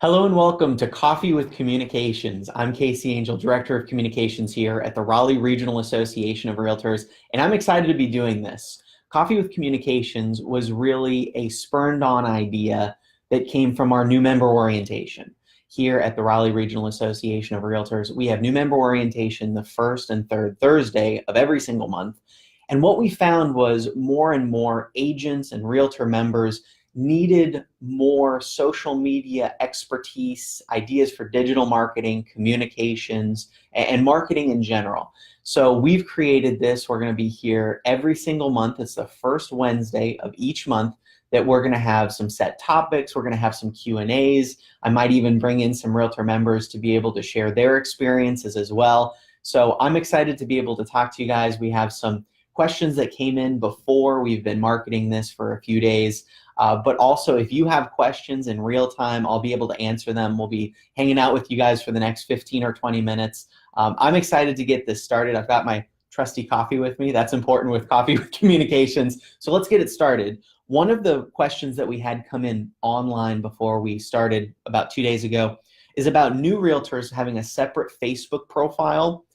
Hello and welcome to Coffee with Communications. I'm Casey Angel, Director of Communications here at the Raleigh Regional Association of Realtors, and I'm excited to be doing this. Coffee with Communications was really a spurned-on idea that came from our new member orientation. Here at the Raleigh Regional Association of Realtors, we have new member orientation the first and third Thursday of every single month. And what we found was more and more agents and realtor members needed more social media expertise, ideas for digital marketing, communications, and marketing in general. So we've created this. We're going to be here every single month. It's the first Wednesday of each month that we're going to have some set topics. We're going to have some Q&As. I might even bring in some realtor members to be able to share their experiences as well. So I'm excited to be able to talk to you guys. We have some questions that came in before. We've been marketing this for a few days. But also, if you have questions in real time, I'll be able to answer them. We'll be hanging out with you guys for the next 15 or 20 minutes. I'm excited to get this started. I've got my trusty coffee with me. That's important with Coffee with Communications. So let's get it started. One of the questions that we had come in online before we started about 2 days ago is about new realtors having a separate Facebook profile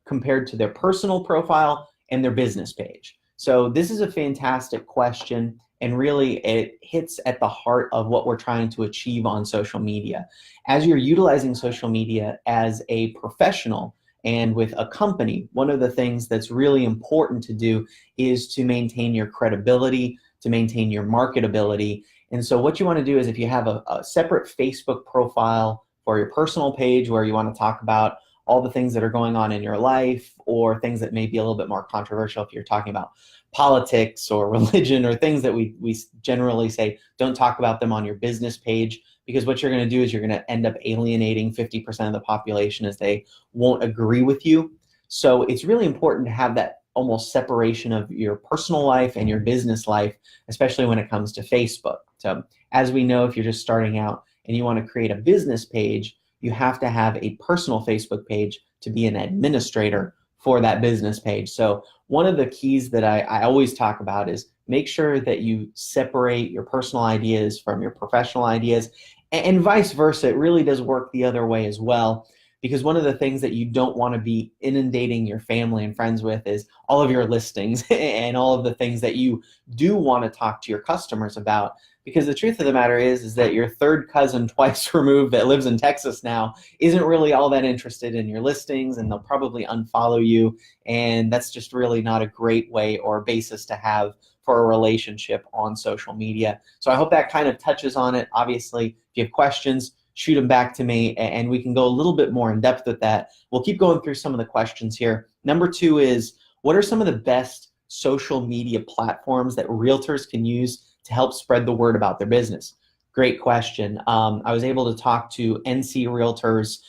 compared to their personal profile and their business page. So this is a fantastic question, and really it hits at the heart of what we're trying to achieve on social media. As you're utilizing social media as a professional and with a company, one of the things that's really important to do is to maintain your credibility, to maintain your marketability. And so what you want to do is, if you have a separate Facebook profile for your personal page where you want to talk about all the things that are going on in your life, or things that may be a little bit more controversial if you're talking about politics or religion, or things that we generally say don't talk about them on your business page, because what you're going to do is you're going to end up alienating 50% of the population, as they won't agree with you. So it's really important to have that almost separation of your personal life and your business life, especially when it comes to Facebook. So as we know, if you're just starting out and you want to create a business page, you have to have a personal Facebook page to be an administrator for that business page. So one of the keys that I always talk about is make sure that you separate your personal ideas from your professional ideas, and vice versa. It really does work the other way as well, because one of the things that you don't want to be inundating your family and friends with is all of your listings and all of the things that you do want to talk to your customers about. Because the truth of the matter is that your third cousin twice removed that lives in Texas now isn't really all that interested in your listings, and they'll probably unfollow you. And that's just really not a great way or basis to have for a relationship on social media. So I hope that kind of touches on it. Obviously, if you have questions, shoot them back to me, and we can go a little bit more in depth with that. We'll keep going through some of the questions here. Number 2 is, what are some of the best social media platforms that realtors can use to help spread the word about their business? Great question. I was able to talk to NC Realtors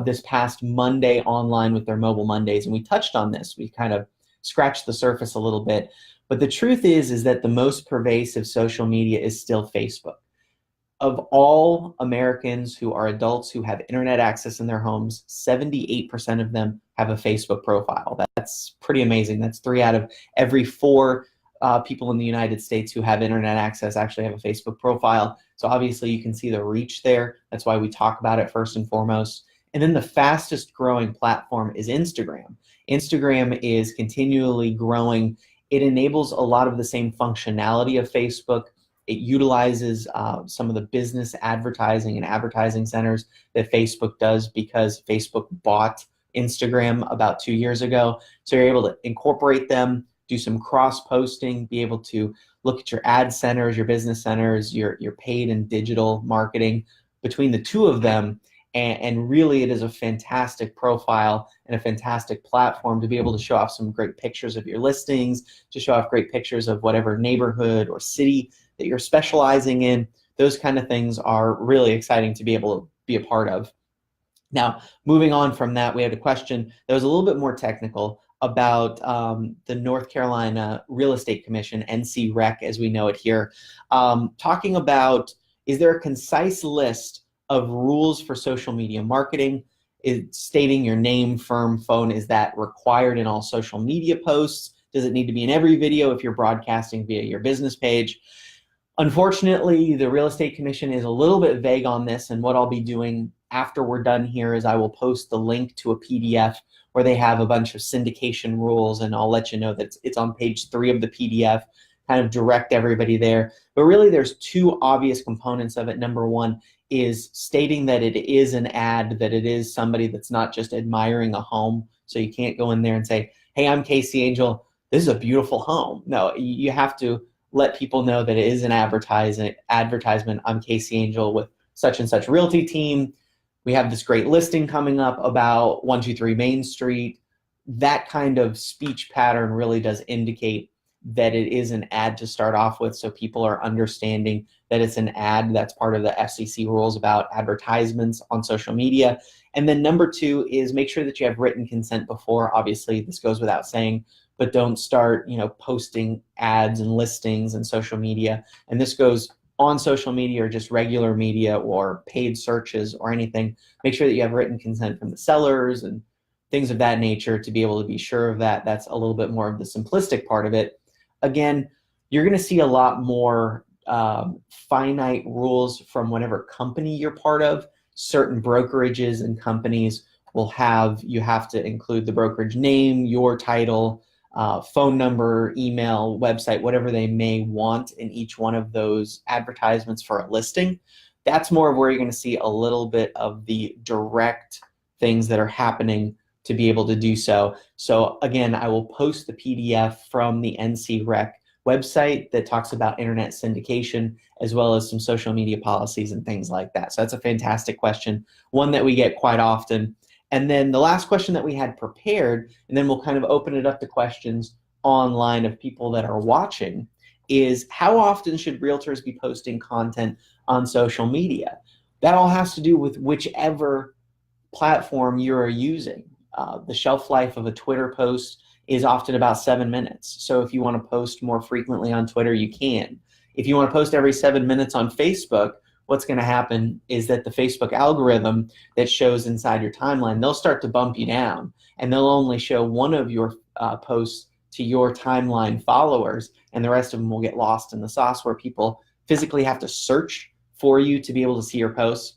this past Monday online with their Mobile Mondays, and we touched on this. We kind of scratched the surface a little bit. But the truth is that the most pervasive social media is still Facebook. Of all Americans who are adults who have internet access in their homes, 78% of them have a Facebook profile. That's pretty amazing. That's 3 out of every 4 people in the United States who have internet access actually have a Facebook profile. So obviously you can see the reach there. That's why we talk about it first and foremost. And then the fastest growing platform is Instagram. Instagram is continually growing. It enables a lot of the same functionality of Facebook. It utilizes some of the business advertising and advertising centers that Facebook does, because Facebook bought Instagram about 2 years ago. So you're able to incorporate them, do some cross-posting, be able to look at your ad centers, your business centers, your paid and digital marketing between the two of them. And really, it is a fantastic profile and a fantastic platform to be able to show off some great pictures of your listings, to show off great pictures of whatever neighborhood or city that you're specializing in. Those kind of things are really exciting to be able to be a part of. Now, moving on from that, we had a question that was a little bit more technical about the North Carolina Real Estate Commission, NCREC as we know it here, talking about, is there a concise list of rules for social media marketing? Is stating your name, firm, phone, is that required in all social media posts? Does it need to be in every video if you're broadcasting via your business page? Unfortunately, the Real Estate Commission is a little bit vague on this, and what I'll be doing after we're done here is I will post the link to a PDF where they have a bunch of syndication rules, and I'll let you know that it's on page 3 of the PDF, kind of direct everybody there. But really, there's two obvious components of it. Number one is stating that it is an ad, that it is somebody that's not just admiring a home. So you can't go in there and say, hey, I'm Casey Angel, this is a beautiful home. No, you have to let people know that it is an advertisement. I'm Casey Angel with such and such realty team. We have this great listing coming up about 123 Main Street. That kind of speech pattern really does indicate that it is an ad to start off with, so people are understanding that it's an ad. That's part of the FCC rules about advertisements on social media. And then number two is make sure that you have written consent before. Obviously, this goes without saying, but don't start, posting ads and listings and social media. And this goes on social media or just regular media or paid searches or anything. Make sure that you have written consent from the sellers and things of that nature to be able to be sure of that. That's a little bit more of the simplistic part of it. Again, you're going to see a lot more finite rules from whatever company you're part of. Certain brokerages and companies will you have to include the brokerage name, your title, phone number, email, website, whatever they may want in each one of those advertisements for a listing. That's more of where you're going to see a little bit of the direct things that are happening to be able to do so. So again, I will post the PDF from the NCREC website that talks about internet syndication, as well as some social media policies and things like that. So that's a fantastic question, one that we get quite often. And then the last question that we had prepared, and then we'll kind of open it up to questions online of people that are watching, is how often should realtors be posting content on social media? That all has to do with whichever platform you are using. The shelf life of a Twitter post is often about 7 minutes. So if you want to post more frequently on Twitter, you can. If you want to post every 7 minutes on Facebook, what's going to happen is that the Facebook algorithm that shows inside your timeline, they'll start to bump you down, and they'll only show one of your posts to your timeline followers, and the rest of them will get lost in the sauce where people physically have to search for you to be able to see your posts.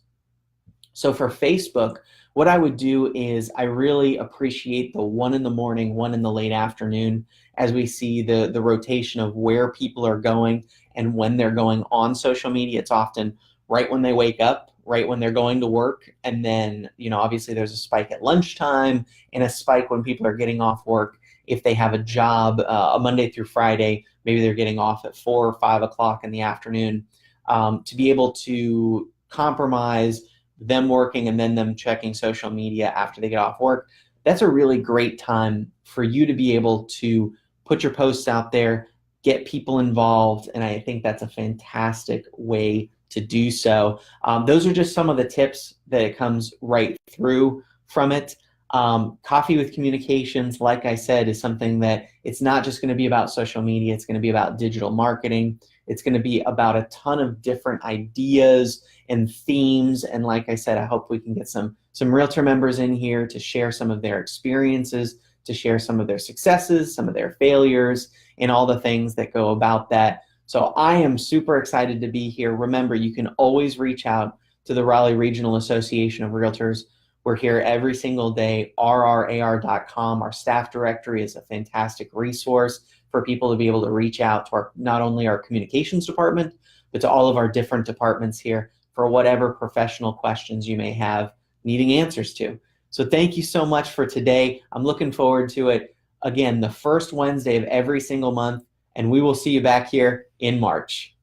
So for Facebook, what I would do is I really appreciate the 1 in the morning, 1 in the late afternoon, as we see the rotation of where people are going and when they're going on social media. It's often right when they wake up, right when they're going to work, and then obviously there's a spike at lunchtime and a spike when people are getting off work. If they have a job, a Monday through Friday, maybe they're getting off at 4 or 5 o'clock in the afternoon, to be able to compromise them working and then them checking social media after they get off work. That's a really great time for you to be able to put your posts out there, get people involved, and I think that's a fantastic way to do so. Those are just some of the tips that it comes right through from it. Coffee with Communications, like I said, is something that it's not just going to be about social media. It's going to be about digital marketing. It's going to be about a ton of different ideas and themes. And like I said, I hope we can get some realtor members in here to share some of their experiences, to share some of their successes, some of their failures, and all the things that go about that. So I am super excited to be here. Remember, you can always reach out to the Raleigh Regional Association of Realtors. We're here every single day, rrar.com. Our staff directory is a fantastic resource for people to be able to reach out to not only our communications department, but to all of our different departments here for whatever professional questions you may have needing answers to. So thank you so much for today. I'm looking forward to it. Again, the first Wednesday of every single month, and we will see you back here in March.